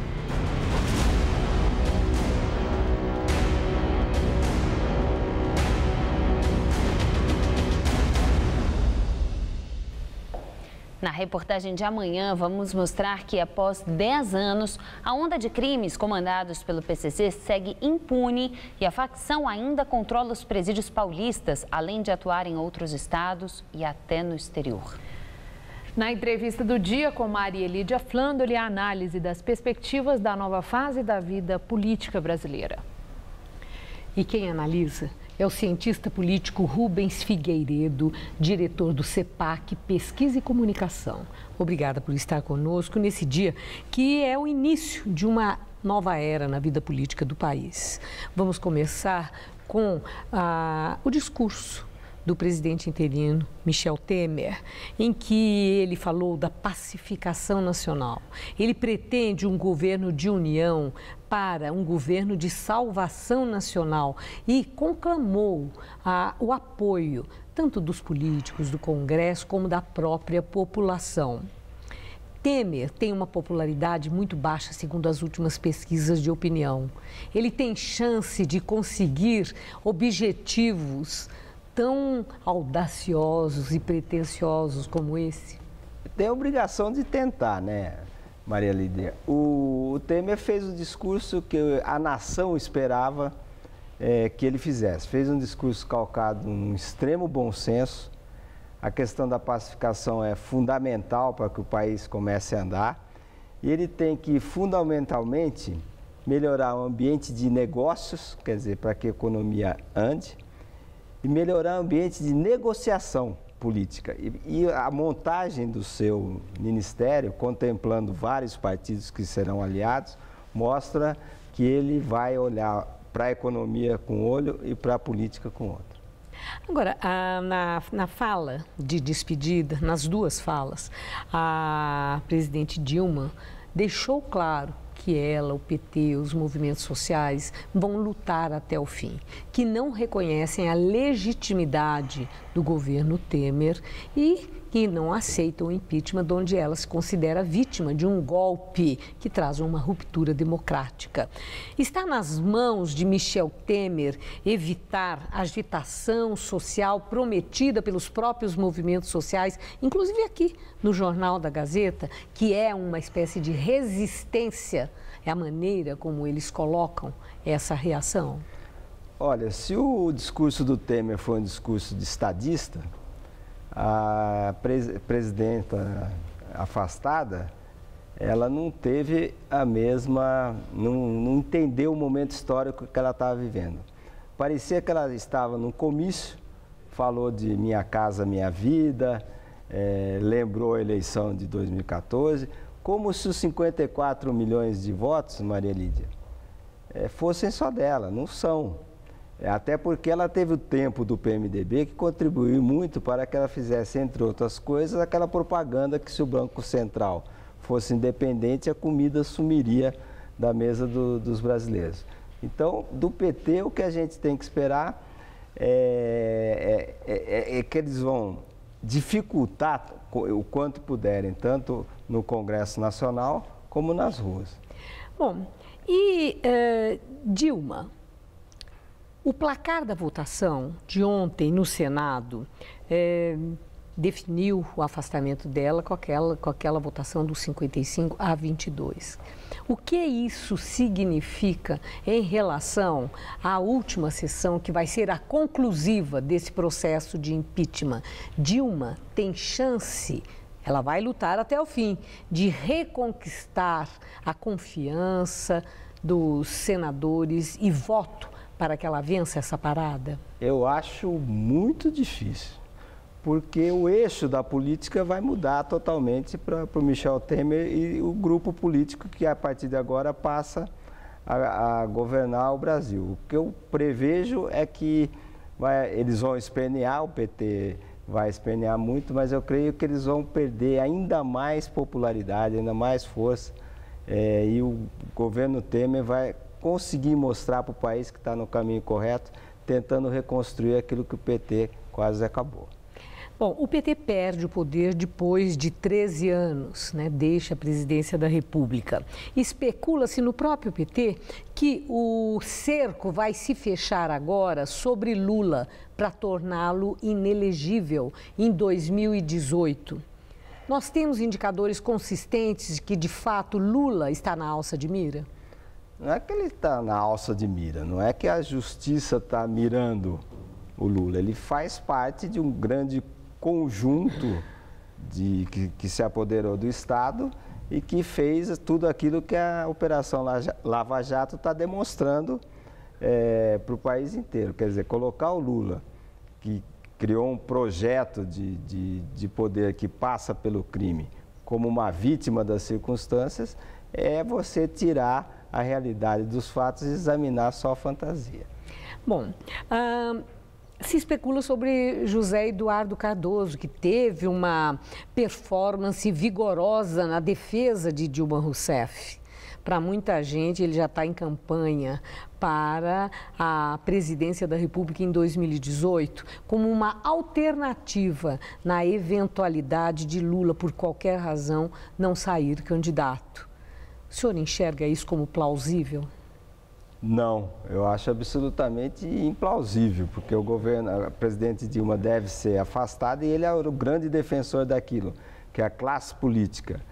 Na reportagem de amanhã, vamos mostrar que após 10 anos, a onda de crimes comandados pelo PCC segue impune e a facção ainda controla os presídios paulistas, além de atuar em outros estados e até no exterior. Na entrevista do dia com Maria Lídia Flandoli, a análise das perspectivas da nova fase da vida política brasileira. E quem analisa é o cientista político Rubens Figueiredo, diretor do CEPAC Pesquisa e Comunicação. Obrigada por estar conosco nesse dia que é o início de uma nova era na vida política do país. Vamos começar com o discurso do presidente interino Michel Temer, em que ele falou da pacificação nacional. Ele pretende um governo de união para um governo de salvação nacional e conclamou o apoio tanto dos políticos, do Congresso, como da própria população. Temer tem uma popularidade muito baixa, segundo as últimas pesquisas de opinião. Ele tem chance de conseguir objetivos tão audaciosos e pretensiosos como esse? Tem a obrigação de tentar, né, Maria Lídia? O Temer fez o discurso que a nação esperava que ele fizesse. Fez um discurso calcado num extremo bom senso. A questão da pacificação é fundamental para que o país comece a andar. E ele tem que, fundamentalmente, melhorar o ambiente de negócios, quer dizer, para que a economia ande, e melhorar o ambiente de negociação política. E a montagem do seu ministério, contemplando vários partidos que serão aliados, mostra que ele vai olhar para a economia com um olho e para a política com outro. Agora, na fala de despedida, nas duas falas, a presidente Dilma deixou claro que ela, o PT, os movimentos sociais vão lutar até o fim, que não reconhecem a legitimidade do governo Temer e que não aceitam o impeachment, onde ela se considera vítima de um golpe que traz uma ruptura democrática. Está nas mãos de Michel Temer evitar a agitação social prometida pelos próprios movimentos sociais, inclusive aqui no Jornal da Gazeta, que é uma espécie de resistência, é a maneira como eles colocam essa reação? Olha, se o discurso do Temer foi um discurso de estadista, a presidenta afastada, ela não teve a mesma, não entendeu o momento histórico que ela estava vivendo. Parecia que ela estava num comício, falou de Minha Casa Minha Vida, lembrou a eleição de 2014, como se os 54 milhões de votos, Maria Lídia, fossem só dela, não são. Até porque ela teve o tempo do PMDB que contribuiu muito para que ela fizesse, entre outras coisas, aquela propaganda que se o Banco Central fosse independente, a comida sumiria da mesa dos brasileiros. Então, do PT, o que a gente tem que esperar é que eles vão dificultar o quanto puderem, tanto no Congresso Nacional como nas ruas. Bom, e Dilma, o placar da votação de ontem no Senado definiu o afastamento dela com aquela votação dos 55 a 22. O que isso significa em relação à última sessão, que vai ser a conclusiva desse processo de impeachment? Dilma tem chance, ela vai lutar até o fim, de reconquistar a confiança dos senadores e voto para que ela vença essa parada? Eu acho muito difícil, porque o eixo da política vai mudar totalmente para o Michel Temer e o grupo político que a partir de agora passa a governar o Brasil. O que eu prevejo é que eles vão espernear, o PT vai espernear muito, mas eu creio que eles vão perder ainda mais popularidade, ainda mais força, e o governo Temer vai conseguir mostrar para o país que está no caminho correto, tentando reconstruir aquilo que o PT quase acabou. Bom, o PT perde o poder depois de 13 anos, né? Deixa a presidência da República. Especula-se no próprio PT que o cerco vai se fechar agora sobre Lula para torná-lo inelegível em 2018. Nós temos indicadores consistentes de que, de fato, Lula está na alça de mira? Não é que ele está na alça de mira, não é que a justiça está mirando o Lula. Ele faz parte de um grande conjunto que se apoderou do Estado e que fez tudo aquilo que a Operação Lava Jato está demonstrando para o país inteiro. Quer dizer, colocar o Lula, que criou um projeto de poder que passa pelo crime, como uma vítima das circunstâncias, é você tirar a realidade dos fatos e examinar só a fantasia. Bom, se especula sobre José Eduardo Cardoso, que teve uma performance vigorosa na defesa de Dilma Rousseff. Para muita gente, ele já está em campanha para a presidência da República em 2018, como uma alternativa na eventualidade de Lula, por qualquer razão, não sair candidato. O senhor enxerga isso como plausível? Não, eu acho absolutamente implausível, porque o presidente Dilma deve ser afastado e ele é o grande defensor daquilo, que é a classe política.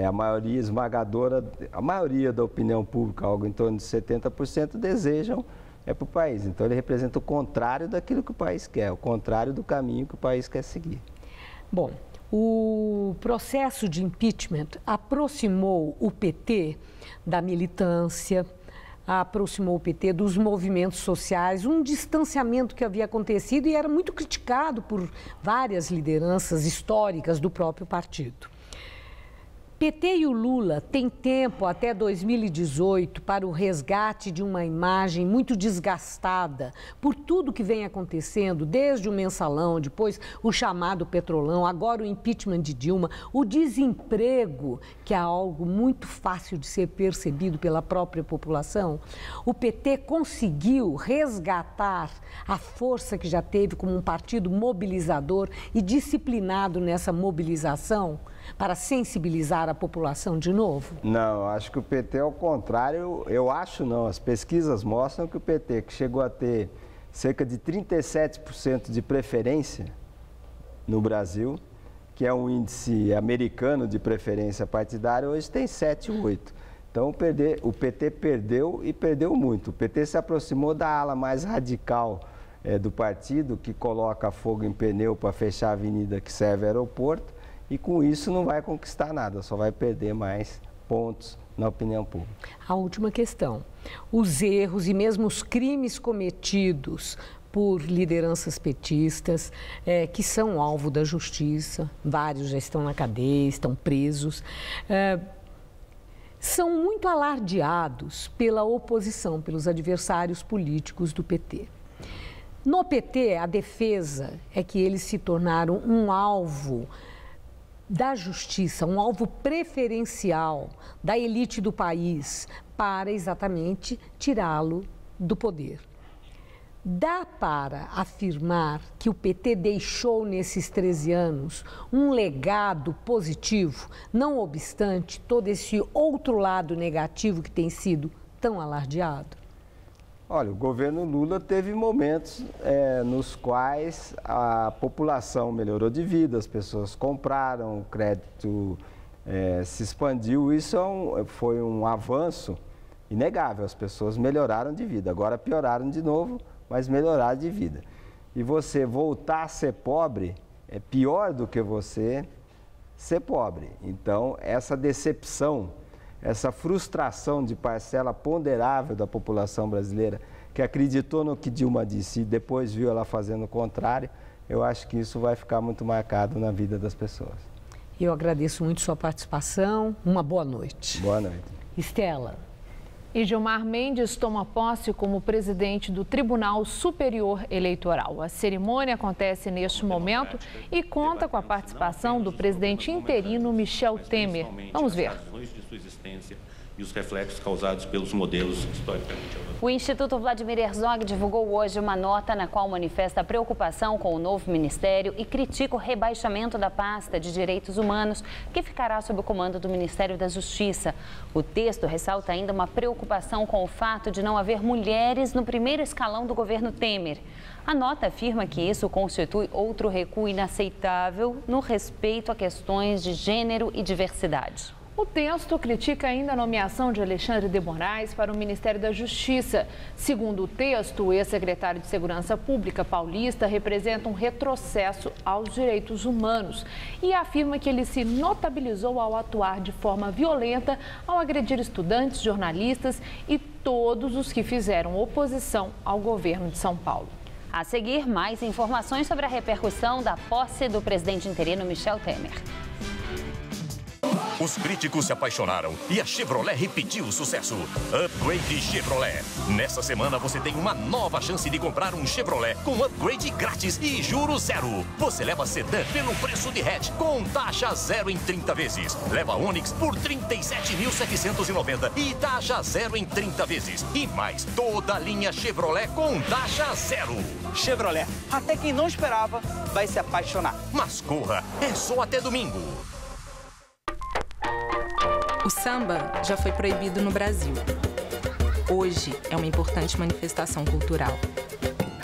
A maioria esmagadora, a maioria da opinião pública, algo em torno de 70%, desejam para o país. Então ele representa o contrário daquilo que o país quer, o contrário do caminho que o país quer seguir. Bom, o processo de impeachment aproximou o PT da militância, aproximou o PT dos movimentos sociais, um distanciamento que havia acontecido e era muito criticado por várias lideranças históricas do próprio partido. PT e o Lula têm tempo até 2018 para o resgate de uma imagem muito desgastada por tudo que vem acontecendo, desde o mensalão, depois o chamado petrolão, agora o impeachment de Dilma, o desemprego, que é algo muito fácil de ser percebido pela própria população. O PT conseguiu resgatar a força que já teve como um partido mobilizador e disciplinado nessa mobilização, para sensibilizar a população de novo? Não, acho que o PT é o contrário. Eu acho não, as pesquisas mostram que o PT, que chegou a ter cerca de 37% de preferência no Brasil, que é um índice americano de preferência partidária, hoje tem 7, 8. Então o PT perdeu e perdeu muito. O PT se aproximou da ala mais radical do partido que coloca fogo em pneu para fechar a avenida que serve ao aeroporto e com isso não vai conquistar nada, só vai perder mais pontos na opinião pública. A última questão, os erros e mesmo os crimes cometidos por lideranças petistas, que são alvo da justiça, vários já estão na cadeia, estão presos, são muito alardeados pela oposição, pelos adversários políticos do PT. No PT, a defesa é que eles se tornaram um alvo da justiça, um alvo preferencial da elite do país para exatamente tirá-lo do poder. Dá para afirmar que o PT deixou nesses 13 anos um legado positivo, não obstante todo esse outro lado negativo que tem sido tão alardeado? Olha, o governo Lula teve momentos nos quais a população melhorou de vida, as pessoas compraram, o crédito se expandiu. Isso foi um avanço inegável, as pessoas melhoraram de vida. Agora pioraram de novo, mas melhoraram de vida. E você voltar a ser pobre é pior do que você ser pobre. Então, essa decepção, essa frustração de parcela ponderável da população brasileira que acreditou no que Dilma disse e depois viu ela fazendo o contrário, eu acho que isso vai ficar muito marcado na vida das pessoas. Eu agradeço muito sua participação. Uma boa noite. Boa noite. Estela. E Gilmar Mendes toma posse como presidente do Tribunal Superior Eleitoral. A cerimônia acontece neste momento e conta com a participação do presidente interino Michel Temer. Vamos ver. E os reflexos causados pelos modelos historicamente. O Instituto Vladimir Herzog divulgou hoje uma nota na qual manifesta preocupação com o novo ministério e critica o rebaixamento da pasta de direitos humanos, que ficará sob o comando do Ministério da Justiça. O texto ressalta ainda uma preocupação com o fato de não haver mulheres no primeiro escalão do governo Temer. A nota afirma que isso constitui outro recuo inaceitável no respeito a questões de gênero e diversidade. O texto critica ainda a nomeação de Alexandre de Moraes para o Ministério da Justiça. Segundo o texto, o ex-secretário de Segurança Pública paulista representa um retrocesso aos direitos humanos e afirma que ele se notabilizou ao atuar de forma violenta ao agredir estudantes, jornalistas e todos os que fizeram oposição ao governo de São Paulo. A seguir, mais informações sobre a repercussão da posse do presidente interino Michel Temer. Os críticos se apaixonaram e a Chevrolet repetiu o sucesso. Upgrade Chevrolet. Nessa semana você tem uma nova chance de comprar um Chevrolet com upgrade grátis e juros zero. Você leva sedã pelo preço de hatch com taxa zero em 30 vezes. Leva Onix por R$ 37.790 e taxa zero em 30 vezes. E mais, toda a linha Chevrolet com taxa zero. Chevrolet, até quem não esperava vai se apaixonar. Mas corra, é só até domingo. O samba já foi proibido no Brasil. Hoje é uma importante manifestação cultural.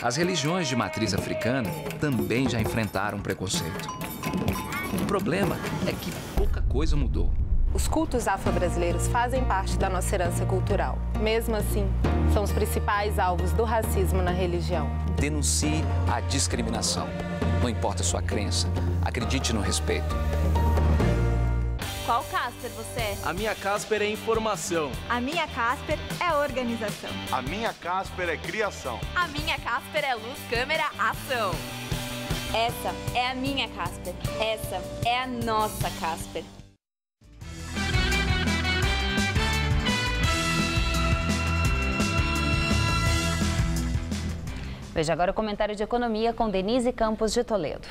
As religiões de matriz africana também já enfrentaram preconceito. O problema é que pouca coisa mudou. Os cultos afro-brasileiros fazem parte da nossa herança cultural. Mesmo assim, são os principais alvos do racismo na religião. Denuncie a discriminação. Não importa a sua crença, acredite no respeito. Qual Casper você é? A minha Casper é informação. A minha Casper é organização. A minha Casper é criação. A minha Casper é luz, câmera, ação. Essa é a minha Casper. Essa é a nossa Casper. Veja agora o comentário de economia com Denise Campos de Toledo.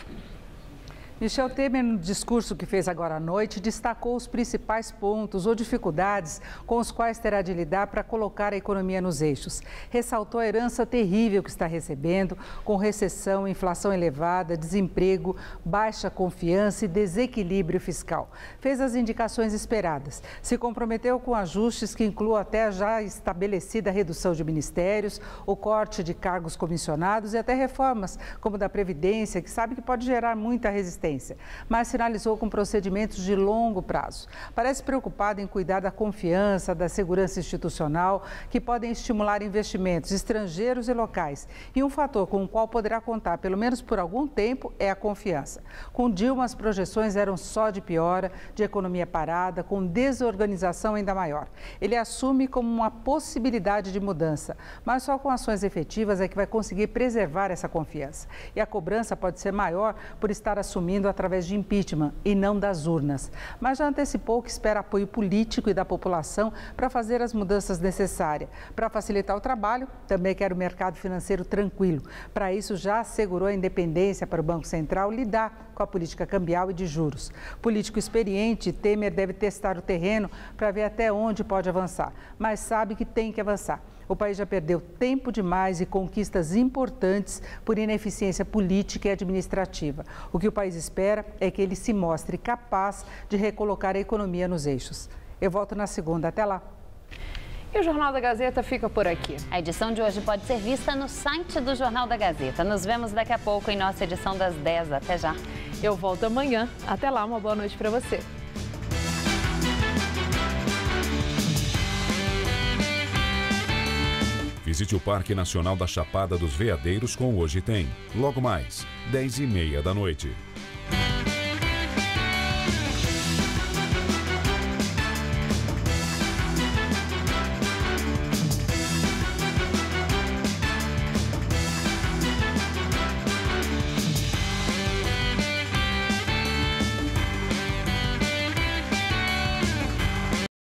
Michel Temer, no discurso que fez agora à noite, destacou os principais pontos ou dificuldades com os quais terá de lidar para colocar a economia nos eixos. Ressaltou a herança terrível que está recebendo, com recessão, inflação elevada, desemprego, baixa confiança e desequilíbrio fiscal. Fez as indicações esperadas. Se comprometeu com ajustes que incluam até a já estabelecida redução de ministérios, o corte de cargos comissionados e até reformas, como da Previdência, que sabe que pode gerar muita resistência resistência, mas sinalizou com procedimentos de longo prazo. Parece preocupado em cuidar da confiança, da segurança institucional, que podem estimular investimentos estrangeiros e locais. E um fator com o qual poderá contar, pelo menos por algum tempo, é a confiança. Com Dilma, as projeções eram só de piora, de economia parada, com desorganização ainda maior. Ele assume como uma possibilidade de mudança, mas só com ações efetivas é que vai conseguir preservar essa confiança. E a cobrança pode ser maior por estar assumindo através de impeachment e não das urnas. Mas já antecipou que espera apoio político e da população para fazer as mudanças necessárias. Para facilitar o trabalho, também quer o mercado financeiro tranquilo. Para isso, já assegurou a independência para o Banco Central lidar com a política cambial e de juros. Político experiente, Temer deve testar o terreno para ver até onde pode avançar, mas sabe que tem que avançar. O país já perdeu tempo demais e conquistas importantes por ineficiência política e administrativa. O que o país espera é que ele se mostre capaz de recolocar a economia nos eixos. Eu volto na segunda. Até lá. E o Jornal da Gazeta fica por aqui. A edição de hoje pode ser vista no site do Jornal da Gazeta. Nos vemos daqui a pouco em nossa edição das 10. Até já. Eu volto amanhã. Até lá, uma boa noite para você. Visite o Parque Nacional da Chapada dos Veadeiros com Hoje Tem. Logo mais, 10h30 da noite.